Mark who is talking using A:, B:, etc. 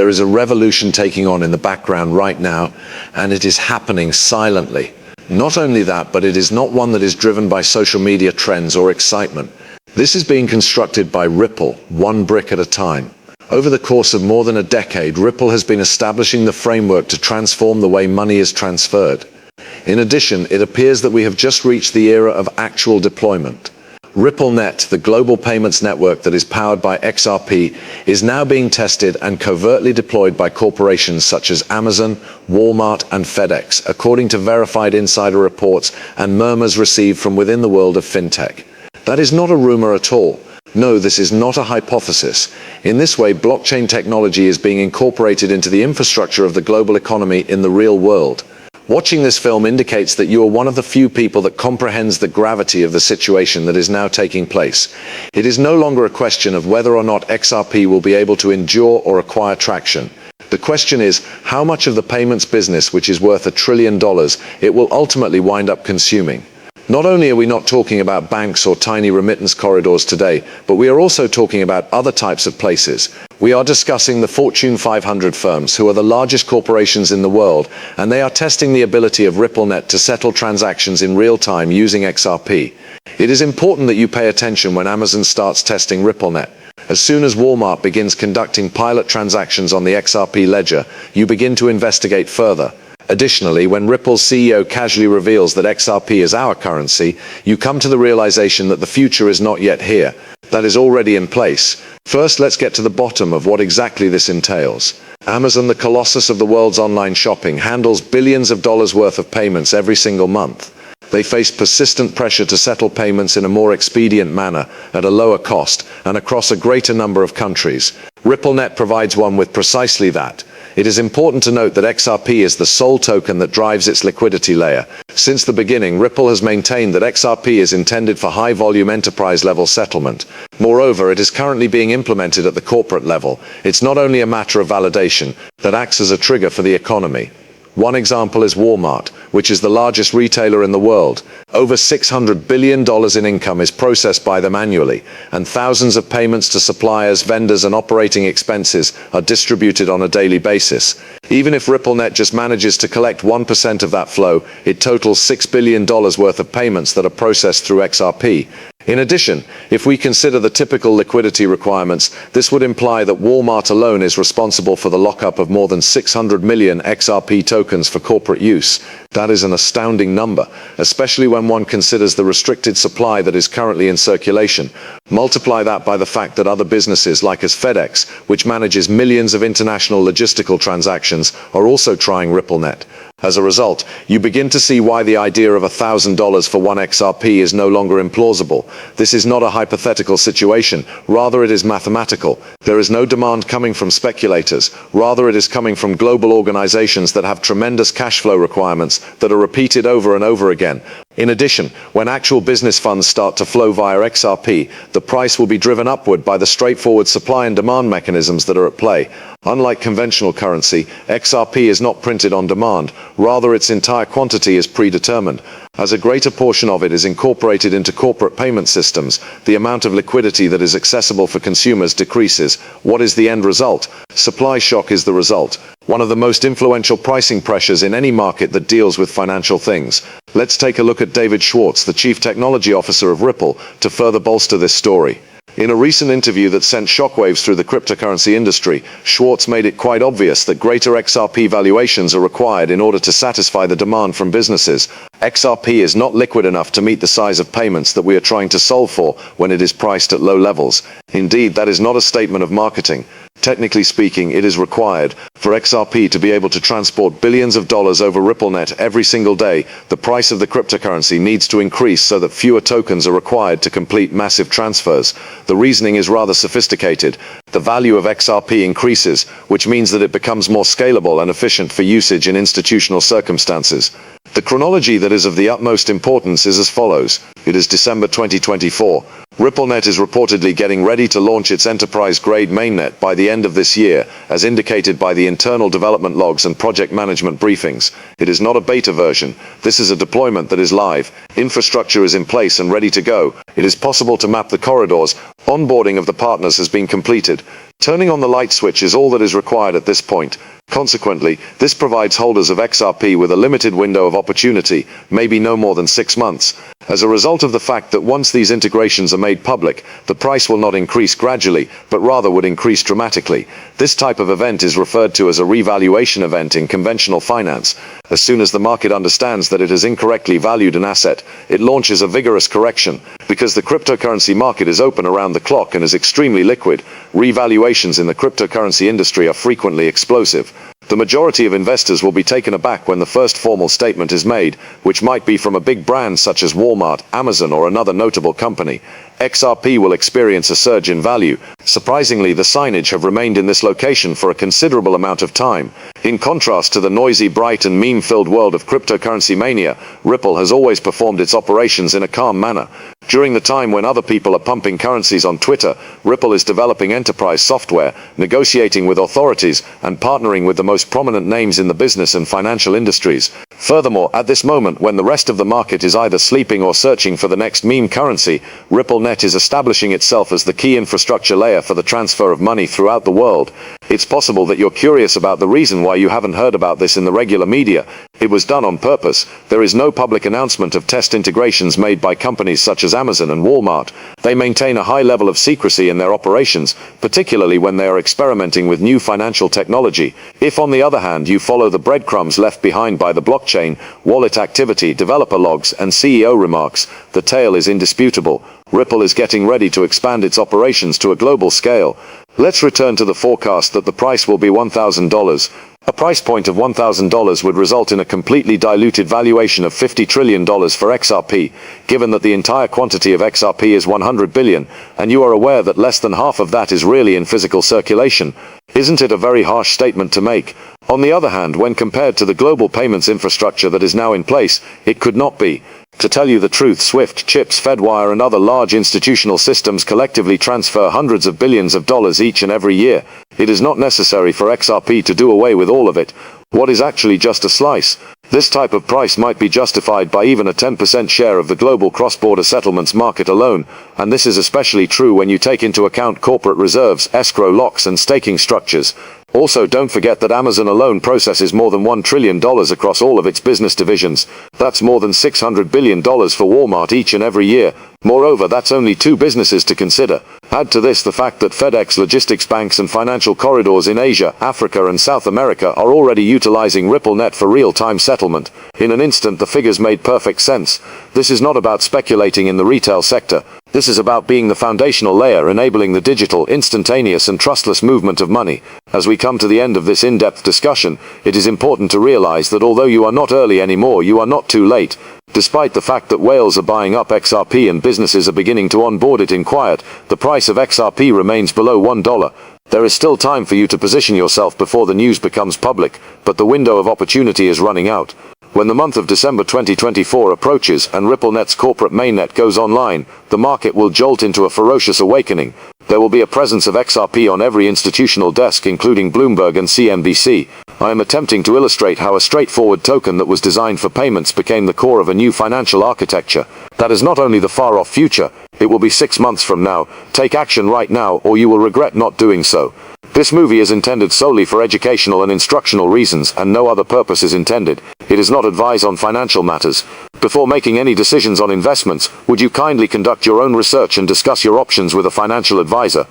A: There is a revolution taking on in the background right now, and it is happening silently. Not only that, but it is not one that is driven by social media trends or excitement. This is being constructed by Ripple, one brick at a time. Over the course of more than a decade, Ripple has been establishing the framework to transform the way money is transferred. In addition, it appears that we have just reached the era of actual deployment. RippleNet, the global payments network that is powered by XRP, is now being tested and covertly deployed by corporations such as Amazon, Walmart, and FedEx, according to verified insider reports and murmurs received from within the world of fintech. That is not a rumor at all. No, this is not a hypothesis. In this way, blockchain technology is being incorporated into the infrastructure of the global economy in the real world. Watching this film indicates that you are one of the few people that comprehends the gravity of the situation that is now taking place. It is no longer a question of whether or not XRP will be able to endure or acquire traction. The question is, how much of the payments business, which is worth $1 trillion, it will ultimately wind up consuming. Not only are we not talking about banks or tiny remittance corridors today, but we are also talking about other types of places. We are discussing the Fortune 500 firms, who are the largest corporations in the world, and they are testing the ability of RippleNet to settle transactions in real time using XRP. It is important that you pay attention when Amazon starts testing RippleNet. As soon as Walmart begins conducting pilot transactions on the XRP ledger, you begin to investigate further. Additionally, when Ripple's CEO casually reveals that XRP is our currency, you come to the realization that the future is not yet here. That is already in place. First, let's get to the bottom of what exactly this entails. Amazon, the colossus of the world's online shopping, handles billions of dollars worth of payments every single month. They face persistent pressure to settle payments in a more expedient manner, at a lower cost, and across a greater number of countries. RippleNet provides one with precisely that. It is important to note that XRP is the sole token that drives its liquidity layer. Since the beginning, Ripple has maintained that XRP is intended for high-volume enterprise-level settlement. Moreover, it is currently being implemented at the corporate level. It's not only a matter of validation that acts as a trigger for the economy. One example is Walmart, which is the largest retailer in the world. Over $600 billion in income is processed by them annually, and thousands of payments to suppliers, vendors, and operating expenses are distributed on a daily basis. Even if RippleNet just manages to collect 1% of that flow, it totals $6 billion worth of payments that are processed through XRP. In addition, if we consider the typical liquidity requirements, this would imply that Walmart alone is responsible for the lockup of more than 600 million XRP tokens for corporate use. That is an astounding number, especially when one considers the restricted supply that is currently in circulation. Multiply that by the fact that other businesses like FedEx, which manages millions of international logistical transactions, are also trying RippleNet. As a result, you begin to see why the idea of $1,000 for one XRP is no longer implausible. This is not a hypothetical situation, rather it is mathematical. There is no demand coming from speculators, rather it is coming from global organizations that have tremendous cash flow requirements that are repeated over and over again. In addition, when actual business funds start to flow via XRP, the price will be driven upward by the straightforward supply and demand mechanisms that are at play. Unlike conventional currency, XRP is not printed on demand, rather its entire quantity is predetermined. As a greater portion of it is incorporated into corporate payment systems, the amount of liquidity that is accessible for consumers decreases. What is the end result? Supply shock is the result. One of the most influential pricing pressures in any market that deals with financial things. Let's take a look at David Schwartz, the Chief Technology Officer of Ripple, to further bolster this story. In a recent interview that sent shockwaves through the cryptocurrency industry, Schwartz made it quite obvious that greater XRP valuations are required in order to satisfy the demand from businesses. XRP is not liquid enough to meet the size of payments that we are trying to solve for when it is priced at low levels. Indeed, that is not a statement of marketing. Technically speaking, it is required. For XRP to be able to transport billions of dollars over RippleNet every single day, the price of the cryptocurrency needs to increase so that fewer tokens are required to complete massive transfers. The reasoning is rather sophisticated. The value of XRP increases, which means that it becomes more scalable and efficient for usage in institutional circumstances. The chronology that is of the utmost importance is as follows. It is December 2024. RippleNet is reportedly getting ready to launch its enterprise-grade mainnet by the end of this year, as indicated by the internal development logs and project management briefings. It is not a beta version. This is a deployment that is live. Infrastructure is in place and ready to go. It is possible to map the corridors. Onboarding of the partners has been completed. Turning on the light switch is all that is required at this point. Consequently, this provides holders of XRP with a limited window of opportunity, maybe no more than 6 months. As a result of the fact that once these integrations are made public, the price will not increase gradually, but rather would increase dramatically. This type of event is referred to as a revaluation event in conventional finance. As soon as the market understands that it has incorrectly valued an asset, it launches a vigorous correction. Because the cryptocurrency market is open around the clock and is extremely liquid, revaluations in the cryptocurrency industry are frequently explosive. The majority of investors will be taken aback when the first formal statement is made, which might be from a big brand such as Walmart, Amazon, or another notable company. XRP will experience a surge in value. Surprisingly, the signage have remained in this location for a considerable amount of time. In contrast to the noisy, bright and meme-filled world of cryptocurrency mania, Ripple has always performed its operations in a calm manner. During the time when other people are pumping currencies on Twitter, Ripple is developing enterprise software, negotiating with authorities, and partnering with the most prominent names in the business and financial industries. Furthermore, at this moment when the rest of the market is either sleeping or searching for the next meme currency, RippleNet is establishing itself as the key infrastructure layer for the transfer of money throughout the world. It's possible that you're curious about the reason why you haven't heard about this in the regular media. It was done on purpose. There is no public announcement of test integrations made by companies such as Amazon and Walmart. They maintain a high level of secrecy in their operations, particularly when they are experimenting with new financial technology. If, on the other hand, you follow the breadcrumbs left behind by the blockchain, wallet activity, developer logs, and CEO remarks, the tale is indisputable. Ripple is getting ready to expand its operations to a global scale. Let's return to the forecast that the price will be $1,000. A price point of $1,000 would result in a completely diluted valuation of $50 trillion for XRP, given that the entire quantity of XRP is 100 billion, and you are aware that less than half of that is really in physical circulation. Isn't it a very harsh statement to make? On the other hand, when compared to the global payments infrastructure that is now in place, it could not be. To tell you the truth, SWIFT, CHIPS, Fedwire and other large institutional systems collectively transfer hundreds of billions of dollars each and every year. It is not necessary for XRP to do away with all of it. What is actually just a slice? This type of price might be justified by even a 10% share of the global cross-border settlements market alone, and this is especially true when you take into account corporate reserves, escrow locks and staking structures. Also, don't forget that Amazon alone processes more than $1 trillion across all of its business divisions. That's more than $600 billion for Walmart each and every year. Moreover, that's only 2 businesses to consider. Add to this the fact that FedEx, logistics banks and financial corridors in Asia, Africa and South America are already utilizing RippleNet for real-time settlement. In an instant, the figures made perfect sense. This is not about speculating in the retail sector. This is about being the foundational layer enabling the digital, instantaneous and trustless movement of money. As we come to the end of this in-depth discussion, it is important to realize that although you are not early anymore, you are not too late. Despite the fact that whales are buying up XRP and businesses are beginning to onboard it in quiet, the price of XRP remains below $1. There is still time for you to position yourself before the news becomes public, but the window of opportunity is running out. When the month of December 2024 approaches and RippleNet's corporate mainnet goes online, the market will jolt into a ferocious awakening. There will be a presence of XRP on every institutional desk, including Bloomberg and CNBC. I am attempting to illustrate how a straightforward token that was designed for payments became the core of a new financial architecture. That is not only the far-off future, it will be 6 months from now. Take action right now, or you will regret not doing so. This movie is intended solely for educational and instructional reasons, and no other purpose is intended. It is not advice on financial matters. Before making any decisions on investments, would you kindly conduct your own research and discuss your options with a financial advisor?